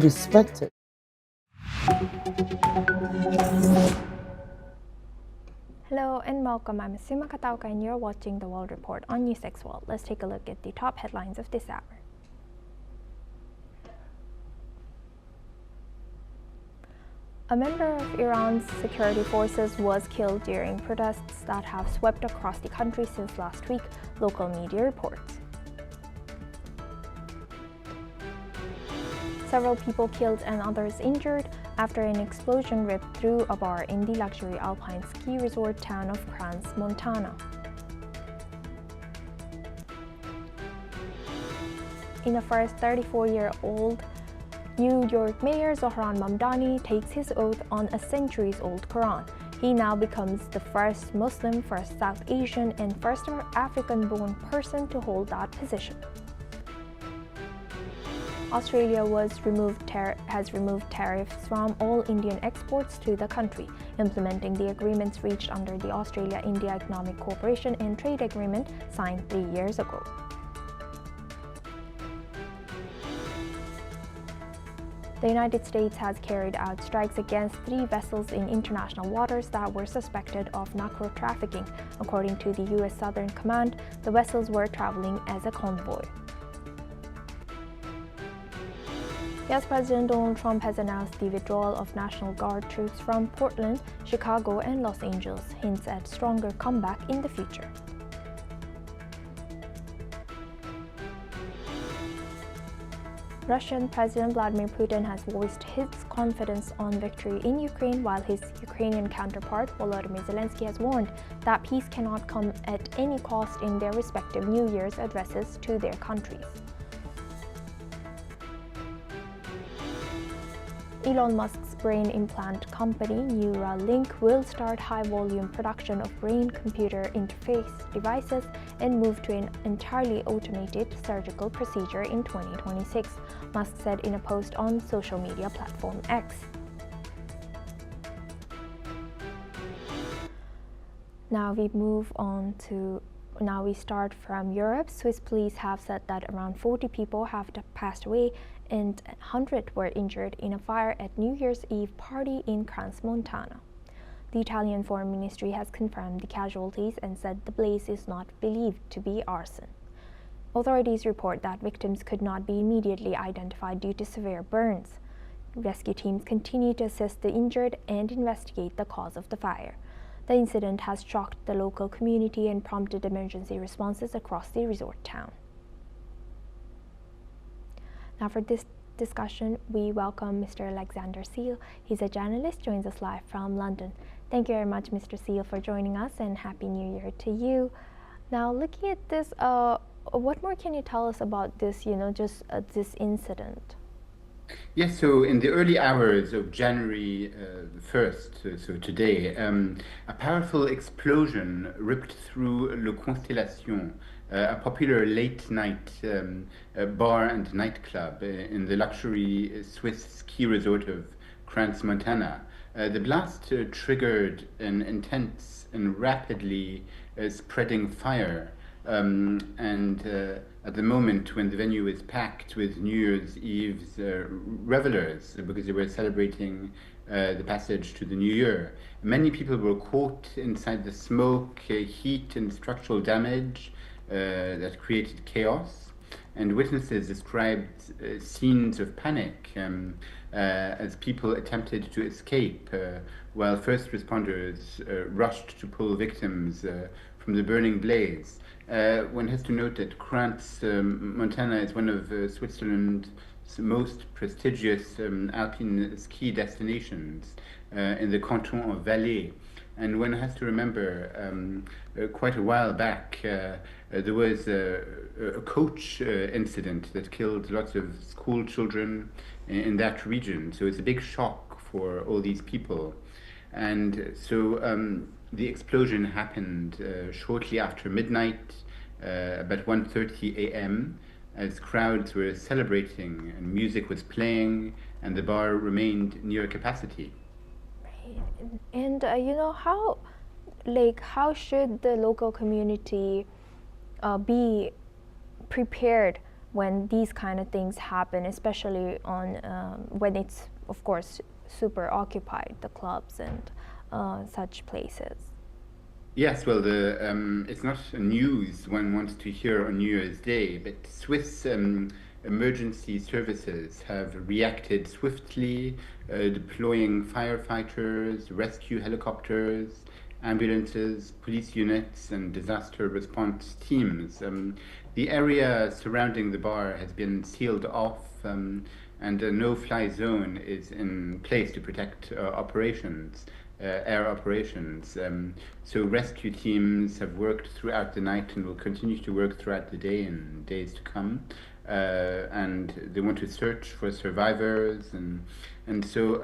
respected. Hello and welcome. I'm Sima Katauka and you're watching the World Report on NewsX World. Let's take a look at the top headlines of this hour. A member of Iran's security forces was killed during protests that have swept across the country since last week, local media reports. Several people killed and others injured after an explosion ripped through a bar in the luxury alpine ski resort town of Crans, Montana. In a first, 34-year-old New York Mayor Zohran Mamdani takes his oath on a centuries-old Quran. He now becomes the first Muslim, first South Asian, and first African-born person to hold that position. Australia has removed tariffs from all Indian exports to the country, implementing the agreements reached under the Australia-India Economic Cooperation and Trade Agreement signed 3 years ago. The United States has carried out strikes against 3 vessels in international waters that were suspected of narco trafficking. According to the U.S. Southern Command, the vessels were traveling as a convoy. U.S. President Donald Trump has announced the withdrawal of National Guard troops from Portland, Chicago, and Los Angeles, hints at stronger comeback in the future. Russian President Vladimir Putin has voiced his confidence on victory in Ukraine, while his Ukrainian counterpart Volodymyr Zelensky has warned that peace cannot come at any cost in their respective New Year's addresses to their countries. Elon Musk's brain implant company Neuralink will start high-volume production of brain-computer interface devices and move to an entirely automated surgical procedure in 2026, Musk said in a post on social media platform X. Now we start from Europe. Swiss police have said that around 40 people have passed away and 100 were injured in a fire at New Year's Eve party in Crans, Montana. The Italian Foreign Ministry has confirmed the casualties and said the blaze is not believed to be arson. Authorities report that victims could not be immediately identified due to severe burns. Rescue teams continue to assist the injured and investigate the cause of the fire. The incident has shocked the local community and prompted emergency responses across the resort town. Now for this discussion, we welcome Mr. Alexander Seal. He's a journalist, joins us live from London. Thank you very much, Mr. Seal, for joining us, and Happy New Year to you. Now, looking at this, what more can you tell us about this, this incident? Yes, so in the early hours of January 1st, so today, a powerful explosion ripped through Le Constellation, a popular late-night bar and nightclub in the luxury Swiss ski resort of Crans, Montana. The blast triggered an intense and rapidly spreading fire, and at the moment when the venue is packed with New Year's Eve's revelers, because they were celebrating the passage to the new year, many people were caught inside the smoke, heat, and structural damage that created chaos. And witnesses described scenes of panic as people attempted to escape, while first responders rushed to pull victims from the burning blaze. One has to note that Crans, Montana is one of Switzerland's most prestigious alpine ski destinations in the canton of Valais. And one has to remember quite a while back there was a coach incident that killed lots of school children in that region. So it's a big shock for all these people. And so the explosion happened shortly after midnight, about 1:30 a.m., as crowds were celebrating and music was playing and the bar remained near capacity. Right. And how should the local community be prepared when these kind of things happen, especially on when it's, of course, super occupied, the clubs and such places. Yes, well, it's not news one wants to hear on New Year's Day, but Swiss emergency services have reacted swiftly, deploying firefighters, rescue helicopters, ambulances, police units, and disaster response teams. The area surrounding the bar has been sealed off, and a no-fly zone is in place to protect air operations. So rescue teams have worked throughout the night and will continue to work throughout the day and days to come. And they want to search for survivors, and so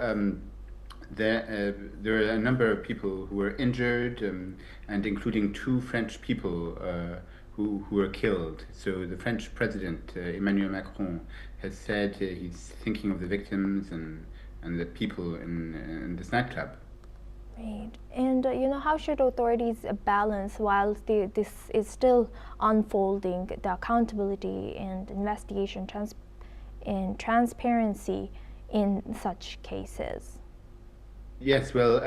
there are a number of people who were injured, and including 2 French people who were killed. So the French president, Emmanuel Macron, has said he's thinking of the victims and the people in this nightclub. Right. And how should authorities balance while this is still unfolding, the accountability and investigation and transparency in such cases? Yes, well,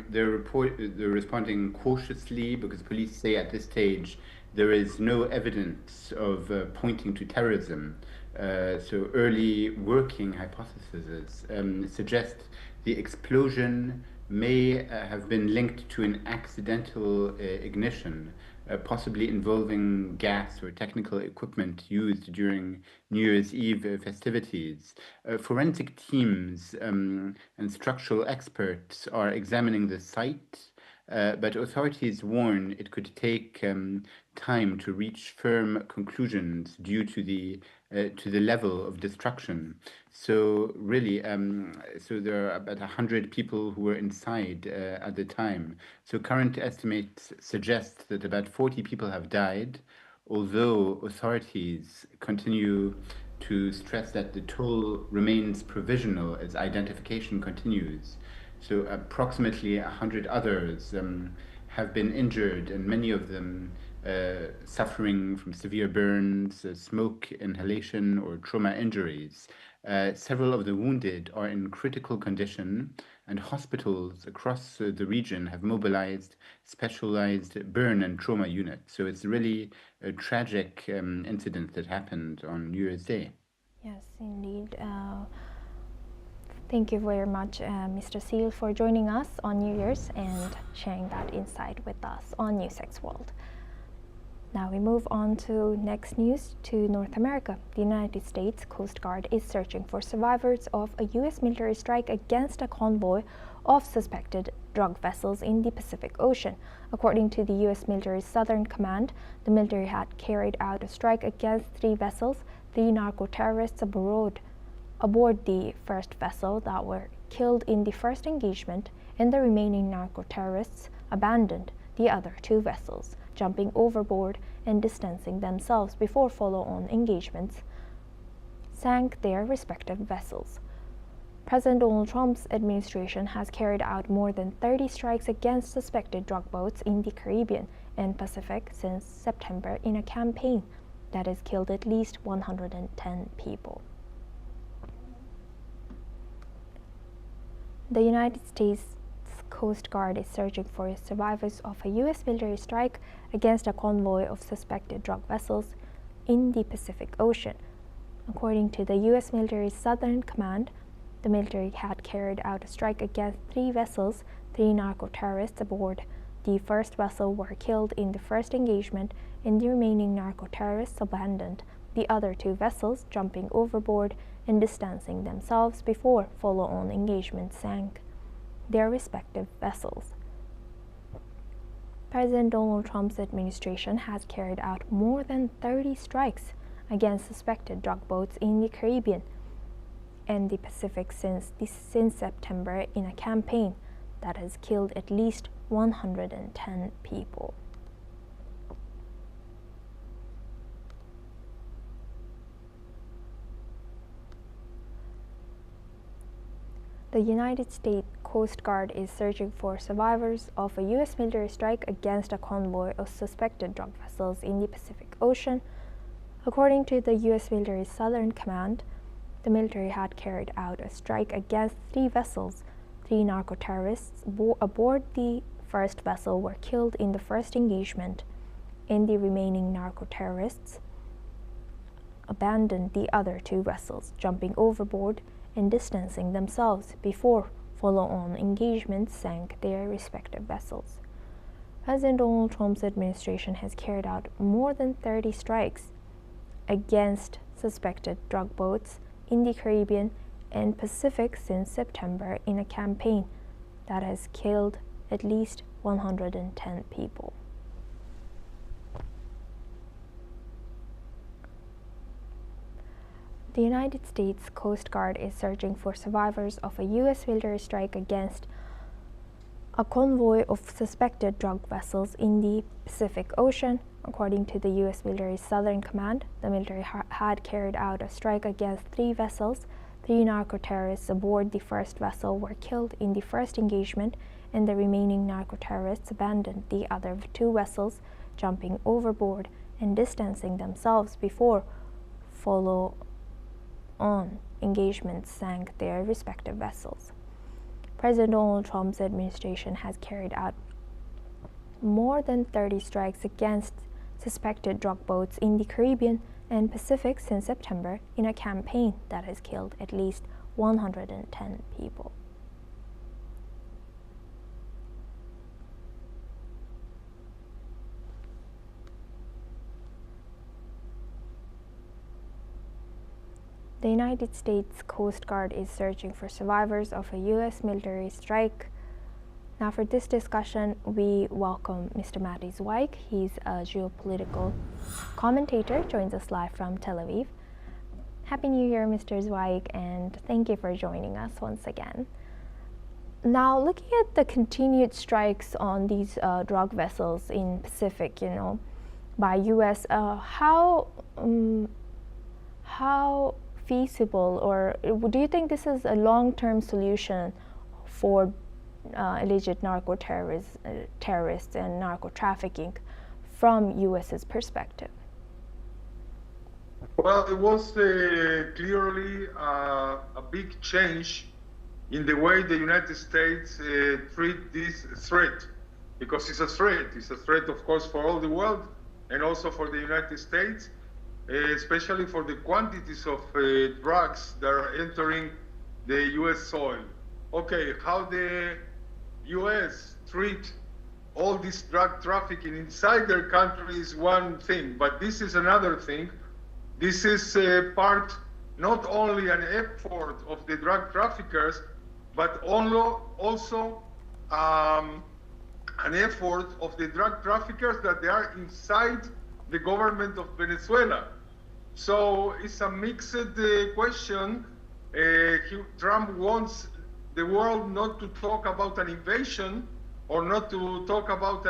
they're responding cautiously because police say at this stage there is no evidence of pointing to terrorism. So early working hypotheses suggest the explosion may have been linked to an accidental ignition, possibly involving gas or technical equipment used during New Year's Eve festivities. Forensic teams and structural experts are examining the site, but authorities warn it could take time to reach firm conclusions due to the level of destruction. So really, so there are about 100 people who were inside at the time. So current estimates suggest that about 40 people have died, although authorities continue to stress that the toll remains provisional as identification continues. So approximately 100 others have been injured, and many of them suffering from severe burns, smoke inhalation, or trauma injuries. Several of the wounded are in critical condition, and hospitals across the region have mobilized specialized burn and trauma units. So it's really a tragic incident that happened on New Year's Day. Yes, indeed. Thank you very much, Mr. Seal, for joining us on New Year's and sharing that insight with us on NewsX World. Now we move on to next news, to North America. The United States Coast Guard is searching for survivors of a U.S. military strike against a convoy of suspected drug vessels in the Pacific Ocean. According to the U.S. military's Southern Command, the military had carried out a strike against 3 vessels, 3 narco-terrorists aboard the first vessel that were killed in the first engagement, and the remaining narco-terrorists abandoned the other 2 vessels, jumping overboard and distancing themselves before follow-on engagements sank their respective vessels. President Donald Trump's administration has carried out more than 30 strikes against suspected drug boats in the Caribbean and Pacific since September in a campaign that has killed at least 110 people. The United States Coast Guard is searching for survivors of a U.S. military strike against a convoy of suspected drug vessels in the Pacific Ocean. According to the U.S. military's Southern Command, the military had carried out a strike against 3 vessels, 3 narco-terrorists aboard. The first vessel were killed in the first engagement, and the remaining narco-terrorists abandoned the other 2 vessels, jumping overboard and distancing themselves before follow-on engagements sank their respective vessels. President Donald Trump's administration has carried out more than 30 strikes against suspected drug boats in the Caribbean and the Pacific since September in a campaign that has killed at least 110 people. The United States Coast Guard is searching for survivors of a U.S. military strike against a convoy of suspected drug vessels in the Pacific Ocean. According to the U.S. military's Southern Command, the military had carried out a strike against 3 vessels. 3 narco-terrorists aboard the first vessel were killed in the first engagement, and the remaining narco-terrorists abandoned the other 2 vessels, jumping overboard and distancing themselves before follow-on engagements sank their respective vessels. President Donald Trump's administration has carried out more than 30 strikes against suspected drug boats in the Caribbean and Pacific since September in a campaign that has killed at least 110 people. The United States Coast Guard is searching for survivors of a U.S. military strike against a convoy of suspected drug vessels in the Pacific Ocean. According to the U.S. military's Southern Command, the military had carried out a strike against 3 vessels. 3 narco-terrorists aboard the first vessel were killed in the first engagement, and the remaining narco-terrorists abandoned the other 2 vessels, jumping overboard and distancing themselves before follow-on engagements sank their respective vessels. President Donald Trump's administration has carried out more than 30 strikes against suspected drug boats in the Caribbean and Pacific since September in a campaign that has killed at least 110 people. The United States Coast Guard is searching for survivors of a U.S. military strike. Now for this discussion, we welcome Mr. Matti Zweig. He's a geopolitical commentator, joins us live from Tel Aviv. Happy New Year, Mr. Zweig, and thank you for joining us once again. Now, looking at the continued strikes on these drug vessels in Pacific, by U.S., how feasible, or do you think this is a long-term solution for alleged terrorists and narco-trafficking from U.S.'s perspective? Well, it was clearly a big change in the way the United States treat this threat, because it's a threat. It's a threat, of course, for all the world and also for the United States, especially for the quantities of drugs that are entering the U.S. soil. Okay, how the U.S. treat all this drug trafficking inside their country is one thing, but this is another thing. This is part, not only an effort of the drug traffickers, but also an effort of the drug traffickers that they are inside the government of Venezuela. So it's a mixed question. Trump wants the world not to talk about an invasion or not to talk about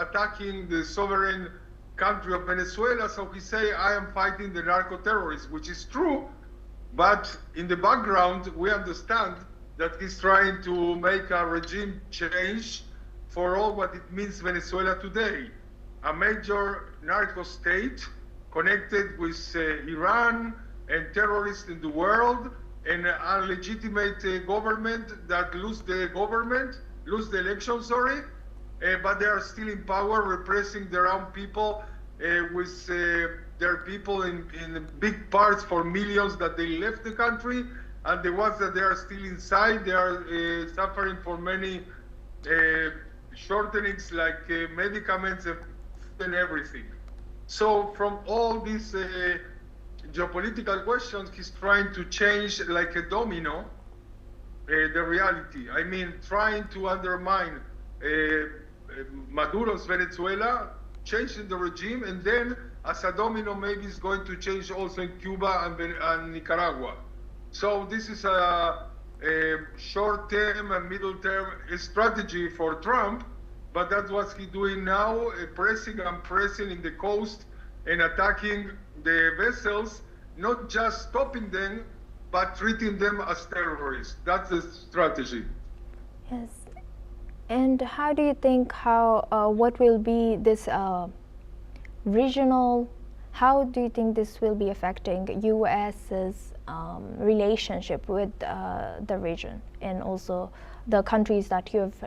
attacking the sovereign country of Venezuela. So he say, I am fighting the narco-terrorists, which is true. But in the background, we understand that he's trying to make a regime change for all what it means Venezuela today. A major narco state connected with Iran and terrorists in the world, and a legitimate government that lose the election, but they are still in power, repressing their own people, with their people in big parts for millions that they left the country, and the ones that they are still inside, they are suffering for many shortenings like medicaments and everything. So from all these geopolitical questions, he's trying to change like a domino the reality. I mean, trying to undermine Maduro's Venezuela, changing the regime, and then as a domino, maybe it's going to change also in Cuba and Nicaragua. So this is a short-term and middle-term strategy for Trump, but that's what he's doing now, pressing and pressing in the coast and attacking the vessels, not just stopping them, but treating them as terrorists. That's the strategy. Yes. And how do you think what will be this regional How do you think this will be affecting U.S.'s relationship with the region and also the countries that you've,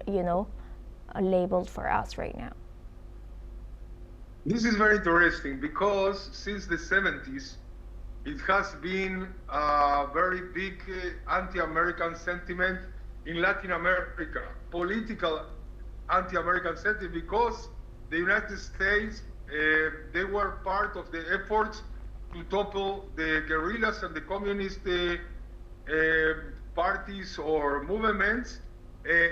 labeled for us right now? This is very interesting because since the 70s, it has been a very big anti-American sentiment in Latin America, political anti-American sentiment, because the United States, they were part of the efforts to topple the guerrillas and the communist parties or movements,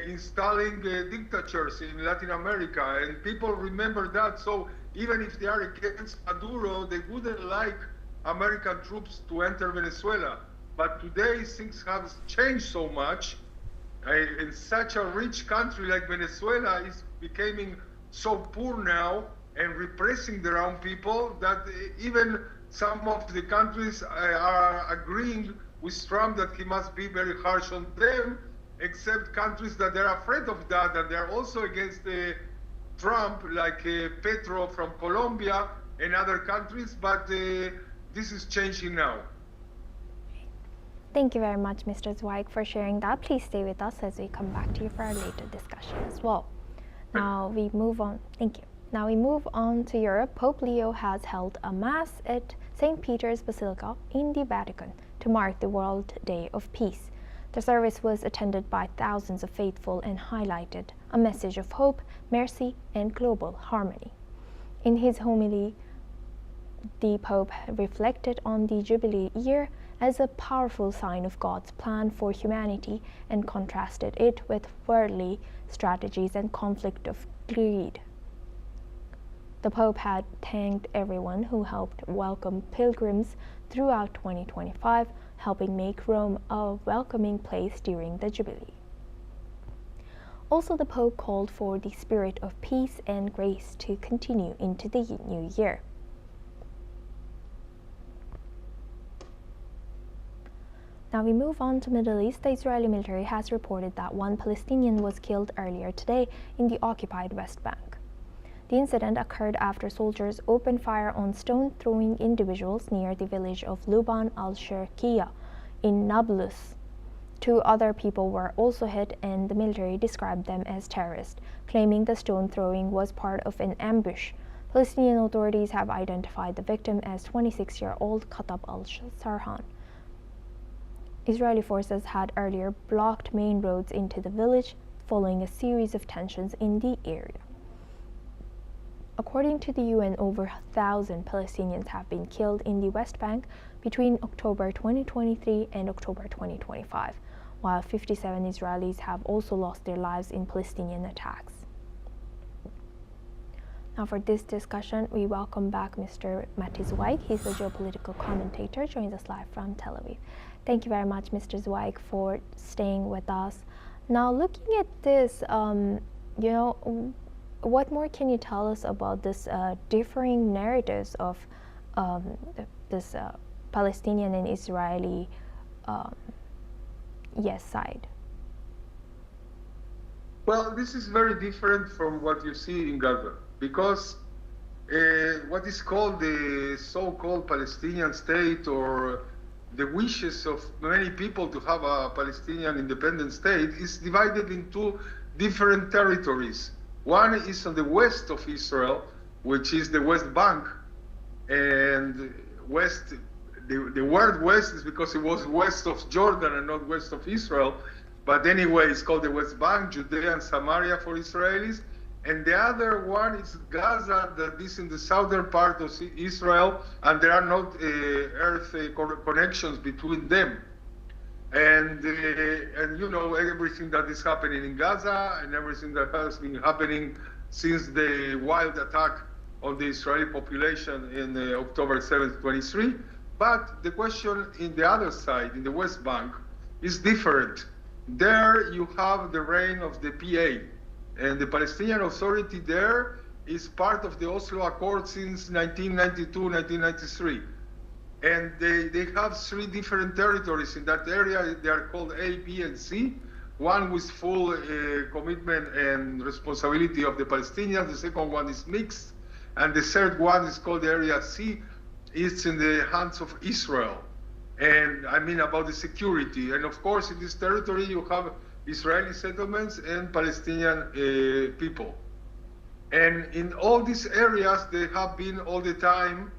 installing dictators in Latin America, and people remember that. So even if they are against Maduro, they wouldn't like American troops to enter Venezuela. But today things have changed so much. In such a rich country like Venezuela is becoming so poor now and repressing their own people that even some of the countries are agreeing with Trump that he must be very harsh on them, except countries that they're afraid of that, and they're also against Trump, like Petro from Colombia and other countries, but this is changing now. Thank you very much, Mr. Zweig, for sharing that. Please stay with us as we come back to you for our later discussion as well. Now we move on. Thank you. Now we move on to Europe. Pope Leo has held a Mass at St. Peter's Basilica in the Vatican to mark the World Day of Peace. The service was attended by thousands of faithful and highlighted a message of hope, mercy, and global harmony. In his homily, the Pope reflected on the Jubilee year as a powerful sign of God's plan for humanity and contrasted it with worldly strategies and conflict of greed. The Pope had thanked everyone who helped welcome pilgrims throughout 2025, helping make Rome a welcoming place during the Jubilee. Also, the Pope called for the spirit of peace and grace to continue into the new year. Now we move on to Middle East. The Israeli military has reported that one Palestinian was killed earlier today in the occupied West Bank. The incident occurred after soldiers opened fire on stone-throwing individuals near the village of Luban al-Sharqiyya in Nablus. 2 other people were also hit, and the military described them as terrorists, claiming the stone-throwing was part of an ambush. Palestinian authorities have identified the victim as 26-year-old Khatab al-Sarhan. Israeli forces had earlier blocked main roads into the village following a series of tensions in the area. According to the UN, over 1,000 Palestinians have been killed in the West Bank between October 2023 and October 2025, while 57 Israelis have also lost their lives in Palestinian attacks. Now for this discussion, we welcome back Mr. Matti Zweig. He's a geopolitical commentator, joins us live from Tel Aviv. Thank you very much, Mr. Zweig, for staying with us. Now, looking at this, what more can you tell us about this differing narratives of this Palestinian and Israeli side? Well, this is very different from what you see in Gaza, because what is called the so-called Palestinian state, or the wishes of many people to have a Palestinian independent state, is divided into different territories. One is on the west of Israel, which is the West Bank, and west. The word west is because it was west of Jordan and not west of Israel. But anyway, it's called the West Bank, Judea and Samaria for Israelis. And the other one is Gaza, that is in the southern part of Israel, and there are not earth connections between them. And everything that is happening in Gaza and everything that has been happening since the wild attack on the Israeli population in October 7th, 23. But the question in the other side, in the West Bank, is different. There you have the reign of the PA, and the Palestinian Authority there is part of the Oslo Accord since 1992, 1993. And they have 3 different territories in that area. They are called A, B, and C. One with full commitment and responsibility of the Palestinians. The second one is mixed. And the third one is called Area C, is in the hands of Israel. And I mean about the security. And of course, in this territory, you have Israeli settlements and Palestinian people. And in all these areas, there have been all the time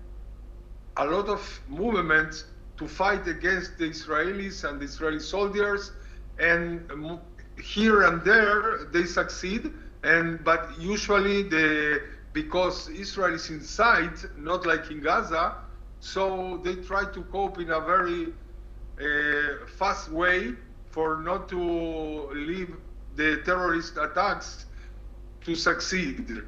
a lot of movements to fight against the Israelis and the Israeli soldiers. And here and there, they succeed. But usually, because Israel is inside, not like in Gaza, so they try to cope in a very fast way for not to leave the terrorist attacks to succeed.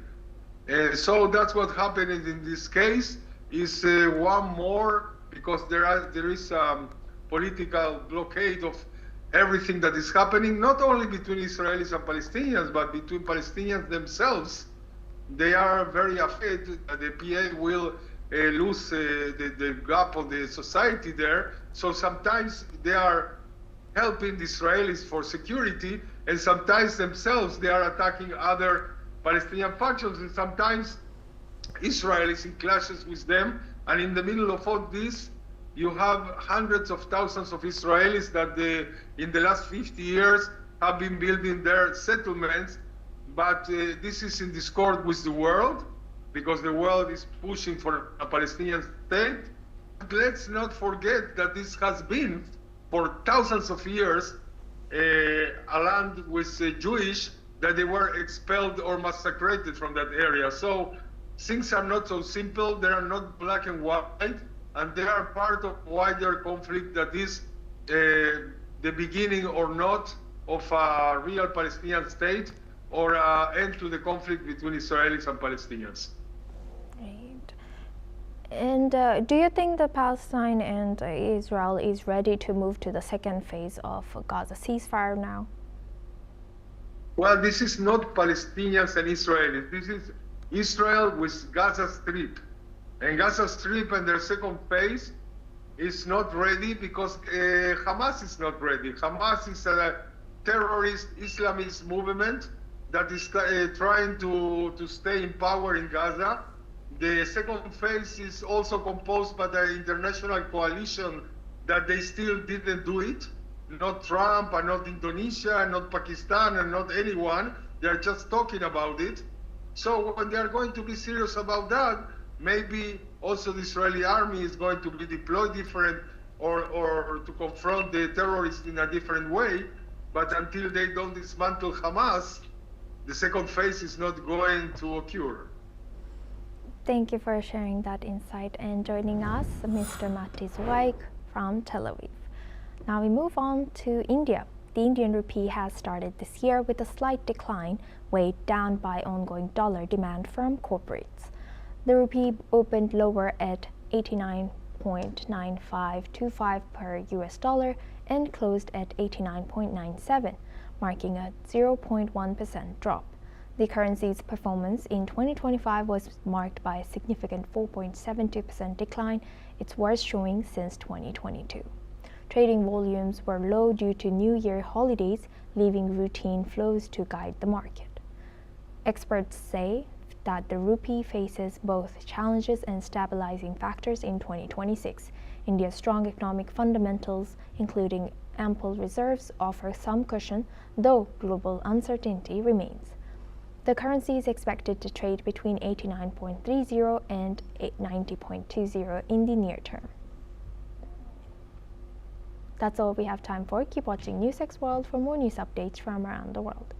So that's what happened in this case. Is one more, because there is a political blockade of everything that is happening, not only between Israelis and Palestinians, but between Palestinians themselves. They are very afraid that the PA will lose the gap of the society there. So sometimes they are helping the Israelis for security, and sometimes themselves they are attacking other Palestinian factions, and sometimes Israel is in clashes with them. And in the middle of all this, you have hundreds of thousands of Israelis that in the last 50 years have been building their settlements. But this is in discord with the world, because the world is pushing for a Palestinian state. Let's not forget that this has been, for thousands of years, a land with Jewish, that they were expelled or massacred from that area. So things are not so simple. They are not black and white, and they are part of wider conflict that is the beginning or not of a real Palestinian state, or end to the conflict between Israelis and Palestinians. Right. And do you think that Palestine and Israel is ready to move to the second phase of Gaza ceasefire now? Well, this is not Palestinians and Israelis. This is Israel with Gaza Strip. And Gaza Strip and their second phase is not ready because Hamas is not ready. Hamas is a terrorist Islamist movement that is trying to stay in power in Gaza. The second phase is also composed by the international coalition that they still didn't do it. Not Trump, and not Indonesia, and not Pakistan, and not anyone. They're just talking about it. So when they're going to be serious about that, maybe also the Israeli army is going to be deployed different, or to confront the terrorists in a different way. But until they don't dismantle Hamas, the second phase is not going to occur. Thank you for sharing that insight and joining us, Mr. Matti Zweig from Tel Aviv. Now we move on to India. The Indian rupee has started this year with a slight decline, weighed down by ongoing dollar demand from corporates. The rupee opened lower at 89.9525 per US dollar and closed at 89.97, marking a 0.1% drop. The currency's performance in 2025 was marked by a significant 4.72% decline, its worst showing since 2022. Trading volumes were low due to New Year holidays, leaving routine flows to guide the market. Experts say that the rupee faces both challenges and stabilizing factors in 2026. India's strong economic fundamentals, including ample reserves, offer some cushion, though global uncertainty remains. The currency is expected to trade between 89.30 and 90.20 in the near term. That's all we have time for. Keep watching NewsX World for more news updates from around the world.